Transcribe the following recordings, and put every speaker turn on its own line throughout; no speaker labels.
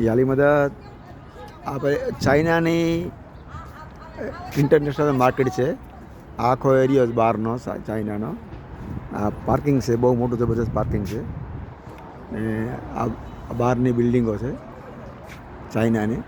યાલીમાં આપણે ચાઇનાની international market છે. આખો એરિયો બહારનો ચાઇનાનો. આ પાર્કિંગ છે, બહુ મોટું જબરદસ્ત પાર્કિંગ છે. ને આ બહારની બિલ્ડિંગો છે ચાઇનાની.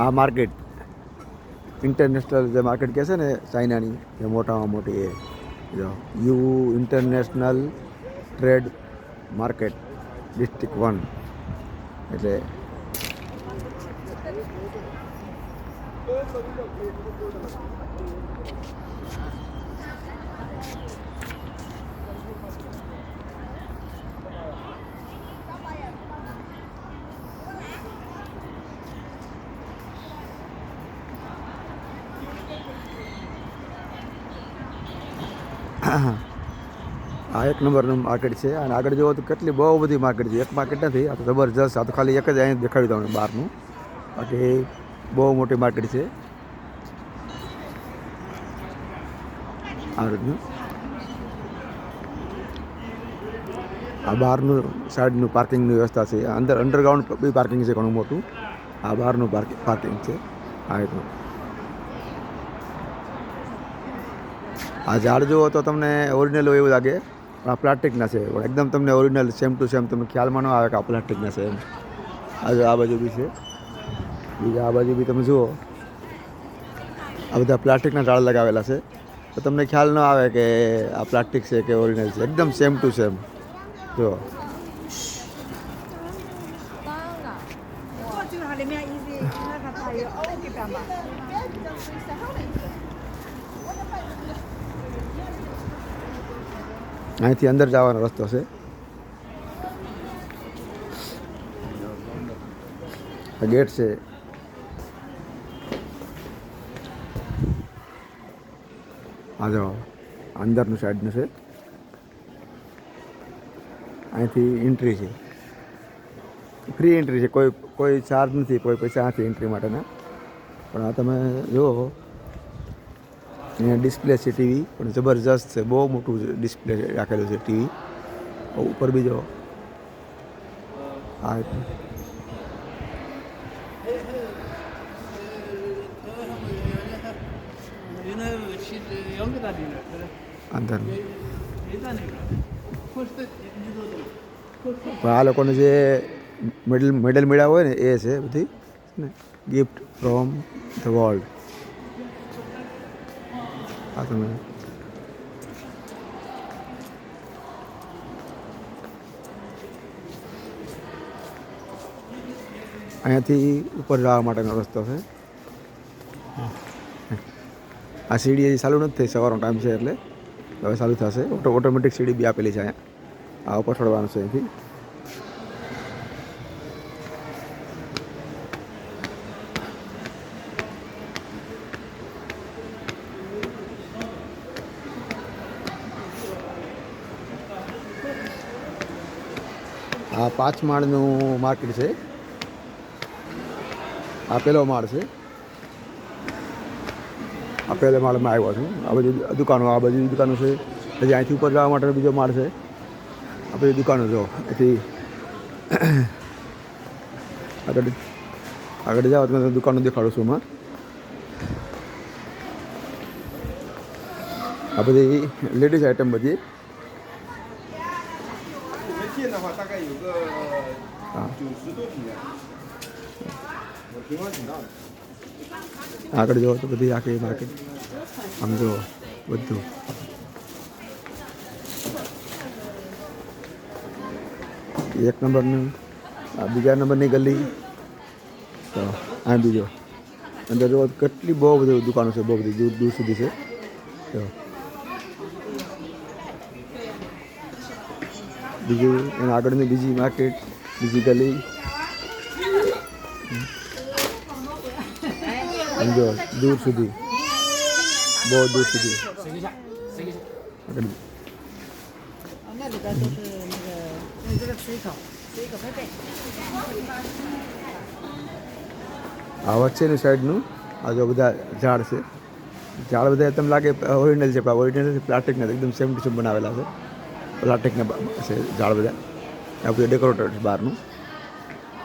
આ માર્કેટ ઇન્ટરનેશનલ જે માર્કેટ કહે છે ને ચાઇનાની, એ મોટામાં મોટી એ જો you international trade market district 1. એટલે આ એક નંબરનું માર્કેટ છે. અને આગળ જુઓ તો કેટલી બહુ બધી માર્કેટ છે. એક માર્કેટ નથી, આ તો જબરજસ્ત. આ તો ખાલી એક જ અહીં દેખાડ્યું તમને બહારનું. બાકી બહુ મોટી માર્કેટ છે આ રીતનું. આ બહારનું સાઈડનું પાર્કિંગની વ્યવસ્થા છે. અંદર અંડરગ્રાઉન્ડ બી પાર્કિંગ છે ઘણું મોટું. આ બહારનું પાર્કિંગ છે આ રીતનું. આ ઝાડ જુઓ તો તમને ઓરિજિનલ હોય એવું લાગે, પણ આ પ્લાસ્ટિકના છે. એકદમ તમને ઓરિજિનલ સેમ ટુ સેમ તમને ખ્યાલમાં ન આવે કે આ પ્લાસ્ટિકના છે એમ. આ બાજુ બી છે, બીજા આ બાજુ બી તમે જુઓ, આ બધા પ્લાસ્ટિકના ઝાડ લગાવેલા છે. તો તમને ખ્યાલ ન આવે કે આ પ્લાસ્ટિક છે કે ઓરિજિનલ છે. એકદમ સેમ ટુ સેમ. જુઓ અહીંથી અંદર જવાનો રસ્તો છે. ગેટ છે. આ જો અંદરનું સાઈડનું છે. અહીંથી એન્ટ્રી છે, ફ્રી એન્ટ્રી છે. કોઈ ચાર્જ નથી, કોઈ પૈસા નથી એન્ટ્રી માટેના. પણ આ તમે જુઓ, અહીંયા ડિસ્પ્લે છે ટીવી, પણ જબરજસ્ત છે. બહુ મોટું ડિસ્પ્લે રાખેલું છે ટીવી. ઉપર બી જો આ અંદર. આ લોકોને જે મેડલ મળ્યા હોય ને એ છે બધી ગિફ્ટ ફ્રોમ ધ વર્લ્ડ. આ તમે અહીંયાથી ઉપર જવા માટેનો રસ્તો છે. આ સીડી હજી ચાલુ નથી થઈ, સવારનો ટાઈમ છે એટલે હવે ચાલુ થશે. ઓટોમેટિક સીડી બી આપેલી છે અહીંયા. આ ઉપર ચડવાનું છે અહીંથી. આ 5 માળનું માર્કેટ છે. આ પહેલો માળ છે. આ પહેલા માળમાં આવ્યો છું. આ બધી દુકાનો, આ બધી દુકાનો છે. પછી અહીંથી ઉપર જવા માટે બીજો માળ છે. આ બધી દુકાનો જો અહીંથી આગળ જાઓ તો મેં દુકાનો દેખાડું છું એમાં. આ બધી લેડીઝ આઈટમ બધી. આગળ જાઓ તો બધી આખી માર્કેટ આમ જો બધું. એક નંબરનું, આ બીજા નંબરની ગલી. તો આ બીજો અંદર જો કેટલી બહુ બધી દુકાનો છે, બહુ બધી દૂર દૂર સુધી છે. તો બીજું એના આગળની બીજી માર્કેટ, બીજી ગલી. સમજો દૂર સુધી, બહુ દૂર સુધી. આ વચ્ચેની સાઈડનું આ જો બધા ઝાડ છે. ઝાડ બધા તમને લાગે ઓરિજિનલ છે, પણ ઓરિજિનલ પ્લાસ્ટિકના એકદમ સેમ ટુ સેમ બનાવેલા છે. પ્લાસ્ટિકના છે ઝાડ બધા. આ બધું ડેકોરેટર છે બહારનું.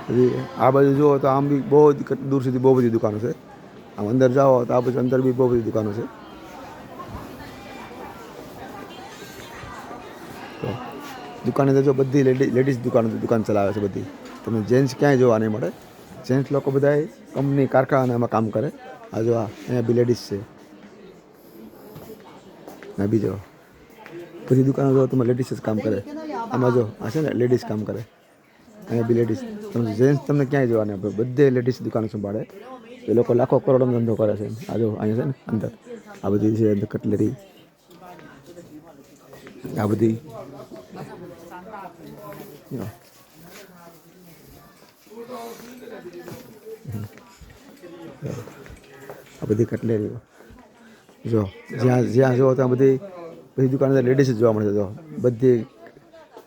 પછી આ બાજુ જુઓ તો આમ બી બહુ દૂર સુધી બહુ બધી દુકાનો છે. આમ અંદર જાઓ તો આ બાજુ અંદર બી બહુ બધી દુકાનો છે. તો દુકાને જો બધી લેડીઝ દુકાન ચલાવે છે બધી. તમને જેન્ટ્સ ક્યાંય જોવા નહીં મળે. જેન્ટ્સ લોકો બધા કંપની કારખાનામાં કામ કરે. આ જો અહીંયા બી લેડીઝ છે. ના બીજો બધી દુકાનો જો તમે લેડીઝ જ કામ કરે. આમાં જો આ છે ને લેડીઝ કામ કરે. અહીંયા બી લેડીઝ. તમે જેન્ટ્સ તમને ક્યાંય જોવા નહીં મળે. બધે લેડીઝ દુકાનો સંભાળે. એ લોકો લાખો કરોડનો ધંધો કરે છે. આ જો અહીંયા છે ને અંદર આ બધી છે અંદર કટલેરી આ બધી આ બધી કટલેરીઓ જો જ્યાં જુઓ ત્યાં બધી દુકાન લેડીઝ જ જોવા મળે છે. જો બધી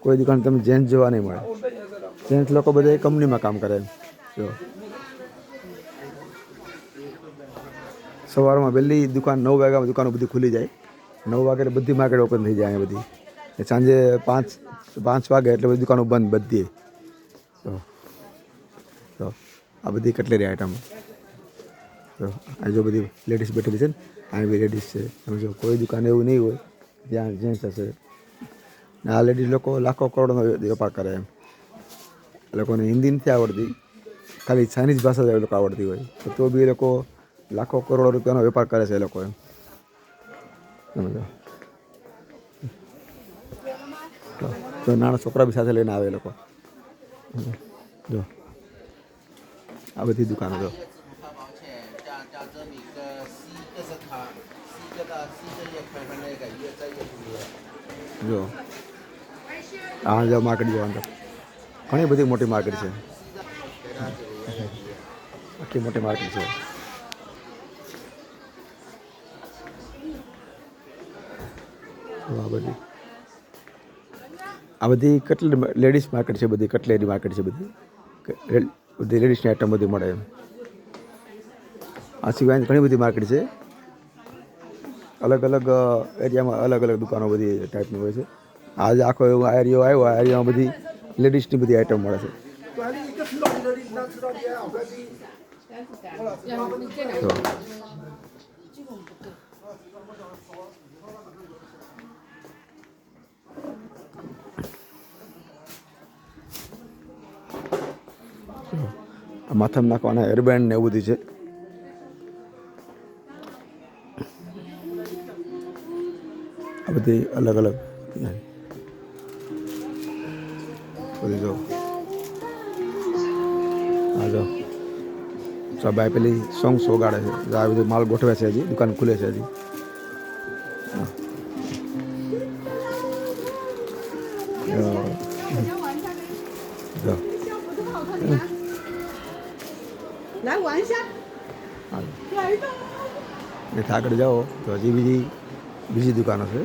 કોઈ દુકાન તમને જેન્ટ્સ જોવા નહીં મળે. જેન્ટ્સ લોકો બધા કંપનીમાં કામ કરે. જો સવારમાં વહેલી દુકાન 9 વાગ્યામાં દુકાનો બધી ખુલી જાય. 9 વાગે એટલે બધી માર્કેટ ઓપન થઈ જાય અહીંયા બધી. સાંજે 5 વાગે એટલે બધી દુકાનો બંધ બધી. તો આ બધી કટલેરી આઈટમ. તો આ જો બધી લેડીઝ બેઠેલી છે ને, અહીંયા બી લેડીઝ છે. તમે જો કોઈ દુકાન એવું નહીં હોય ત્યાં જેન્ટ્સ હશે. ને આ લેડીઝ લોકો લાખો કરોડનો વેપાર કરે એમ. એ લોકોને હિન્દી નથી આવડતી, ખાલી ચાઇનીઝ ભાષા જ એ લોકો આવડતી હોય તો બી એ લોકો લાખો કરોડો રૂપિયાનો વેપાર કરે છે એ લોકો એમ. સમજો તો નાના છોકરા બી સાથે લઈને આવે એ લોકો. જો આ બધી દુકાનો જો જો આ જો માર્કેટ જો અંદર ઘણી બધી મોટી માર્કેટ છે. આખી મોટી માર્કેટ છે. આ બધી લેડીઝ માર્કેટ છે. બધી કટલેરી માર્કેટ છે. બધી લેડીઝની આઈટમ બધી મળે એમ. આ સિવાય ઘણી બધી માર્કેટ છે. અલગ અલગ એરિયામાં અલગ અલગ દુકાનો બધી ટાઈપની હોય છે. આજે આખો એવો એરિયો આવ્યો. આ એરિયામાં બધી લેડીઝની બધી આઈટમ મળે છે. માથામાં નાખવાના હેરબેન્ડ ને એવું બધું છે. આ બધી અલગ અલગ બધી જો આ જો સબાઈ પેલી સોંગ્સ વગાડે છે. આ બધું માલ ગોઠવે છે. હજી દુકાન ખુલે છે હજી. આગળ જાઓ તો હજી બીજી દુકાનો છે.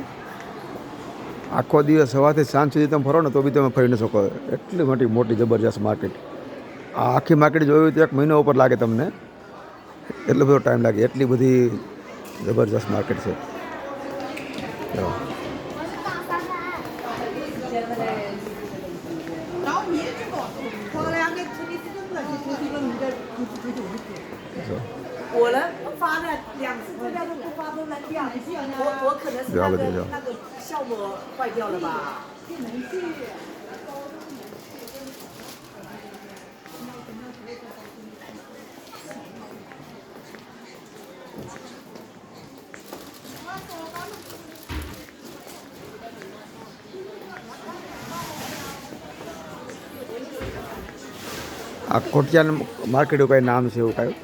આખો દિવસ સવારથી સાંજ સુધી તમે ફરો ને તો બી તમે ફરી ન શકો. એટલી મોટી જબરજસ્ત માર્કેટ. આ આખી માર્કેટ જોયું તો 1 મહિનો ઉપર લાગે તમને. એટલો બધો ટાઈમ લાગે. એટલી બધી જબરજસ્ત માર્કેટ છે. આ કોટિયાન માર્કેટનું કઈ નામ છે એવું કાંઈ?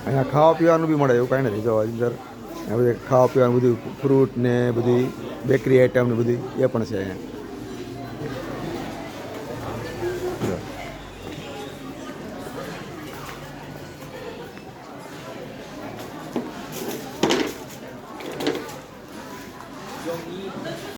અહીંયા ખાવા પીવાનું બી મળે એવું કાંઈ નથી. જો અંદર બધું ખાવા પીવાનું બધું ફ્રૂટ ને બધી બેકરી આઈટમ ને બધી એ પણ છે અહીંયા.